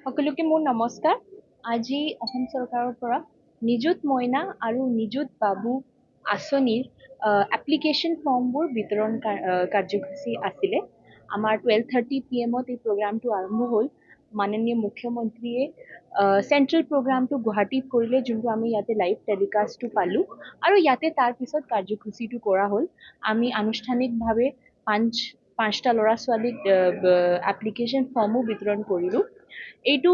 সকলোকে মোৰ নমস্কাৰ। আজি অসম চৰকাৰৰ পৰা নিযুত মইনা আৰু নিযুত বাবু আঁচনিৰ এপ্লিকেশ্যন ফৰ্মবোৰ বিতৰণ কাৰ্যসূচী আছিলে। আমাৰ 12:30 PM এই প্ৰগ্ৰামটো আৰম্ভ হ'ল। মাননীয় মুখ্যমন্ত্ৰীয়ে চেণ্ট্ৰেল প্ৰগ্ৰামটো গুৱাহাটীত কৰিলে, যোনটো আমি ইয়াতে লাইভ টেলিকাষ্টটো পালোঁ, আৰু ইয়াতে তাৰপিছত কাৰ্যসূচীটো কৰা হ'ল। আমি আনুষ্ঠানিকভাৱে পাঁচটা ল'ৰা ছোৱালীক এপ্লিকেশ্যন ফৰ্মো বিতৰণ কৰিলোঁ। এইটো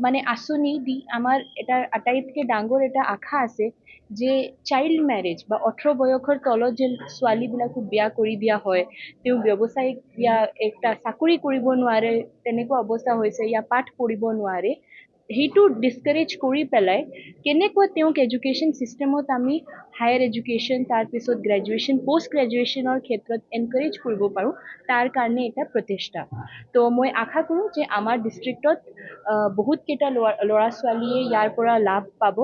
মানে আঁচনি দি আমাৰ এটা আটাইতকৈ ডাঙৰ এটা আশা আছে যে চাইল্ড মেৰেজ বা 18 বয়সৰ তলত যে ছোৱালীবিলাকো বিয়া কৰি দিয়া হয়, তেওঁ ব্যৱসায়িক একটা চাকৰি কৰিব নোৱাৰে, তেনেকুৱা অৱস্থা হৈছে, পাঠ পঢ়িব নোৱাৰে, সেইটো ডিছকাৰেজ কৰি পেলাই কেনেকুৱা তেওঁক এডুকেশ্যন ছিষ্টেমত আমি হায়াৰ এডুকেশ্যন, তাৰপিছত গ্ৰেজুৱেশ্যন, পষ্ট গ্ৰেজুৱেশ্যনৰ ক্ষেত্ৰত এনকাৰেজ কৰিব পাৰোঁ, তাৰ কাৰণে এটা প্ৰচেষ্টা। তো মই আশা কৰোঁ যে আমাৰ ডিষ্ট্ৰিক্টত বহুতকেইটা ল'ৰা ছোৱালীয়ে ইয়াৰ পৰা লাভ পাব।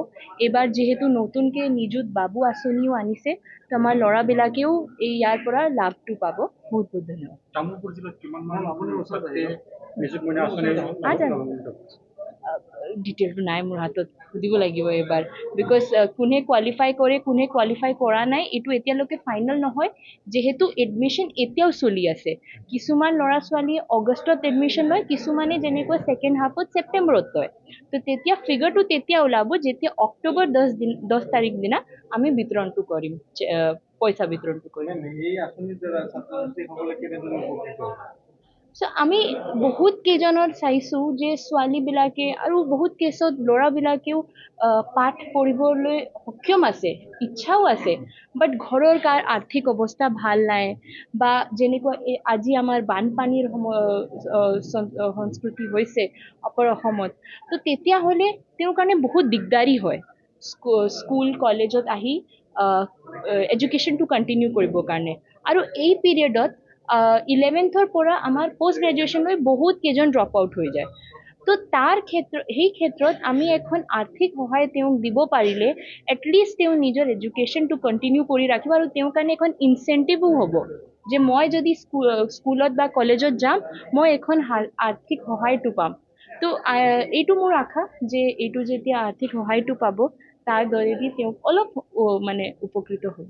এইবাৰ যিহেতু নতুনকৈ নিযুত বাবু আঁচনিও আনিছে, তো আমাৰ ল'ৰাবিলাকেও ইয়াৰ পৰা লাভটো পাব। বহুত বহুত ধন্যবাদ। কামৰূপ জিলাত কিমান নিযুত মইনা আঁচনি ডিটেইলটো নাই মোৰ হাতত, সুধিব লাগিব এইবাৰ, বিকজ কোনে কোৱালিফাই কৰে, কোনে কোৱালিফাই কৰা নাই, এইটো এতিয়ালৈকে ফাইনেল নহয়, যিহেতু এডমিশ্যন এতিয়াও চলি আছে। কিছুমান ল'ৰা ছোৱালীয়ে অগষ্টত এডমিশ্যন লয়, কিছুমানে যেনেকৈ ছেকেণ্ড হাফত ছেপ্টেম্বৰত লয়। তো তেতিয়া ফিগাৰটো তেতিয়া ওলাব যেতিয়া অক্টোবৰ 10 তাৰিখ দিনা আমি বিতৰণটো কৰিম, পইচা বিতৰণটো কৰিম। এই আঁচনিৰ দ্বাৰা ছাত্ৰ ছাত্ৰীসকলে কেনেদৰে উপকৃত হ'ব? চ' আমি বহুত কেইজনত চাইছোঁ যে ছোৱালীবিলাকে আৰু বহুত কেছত ল'ৰাবিলাকেও পাঠ পঢ়িবলৈ সক্ষম আছে, ইচ্ছাও আছে, বাট ঘৰৰ আৰ্থিক অৱস্থা ভাল নাই, বা যেনেকুৱা আজি আমাৰ বানপানীৰ সংস্কৃতি হৈছে আপাৰ অসমত, তো তেতিয়াহ'লে তেওঁৰ কাৰণে বহুত দিগদাৰী হয় স্কুল কলেজত আহি এডুকেশ্যনটো কণ্টিনিউ কৰিবৰ কাৰণে। আৰু এই পিৰিয়ডত 11th পৰা আমাৰ পষ্ট গ্ৰেজুৱেশ্যনলৈ বহুত কেইজন ড্ৰপ আউট হৈ যায়। তো সেই ক্ষেত্ৰত আমি এখন আৰ্থিক সহায় তেওঁক দিব পাৰিলে এটলিষ্ট তেওঁ নিজৰ এডুকেশ্যনটো কণ্টিনিউ কৰি ৰাখিব, আৰু তেওঁৰ কাৰণে এখন ইনচেণ্টিভো হ'ব যে মই যদি স্কুলত বা কলেজত যাম, মই এখন আৰ্থিক সহায়টো পাম। তো এইটো মোৰ আশা যে এইটো যেতিয়া আৰ্থিক সহায়টো পাব, তাৰ দৰেদি তেওঁক অলপ মানে উপকৃত হ'ব।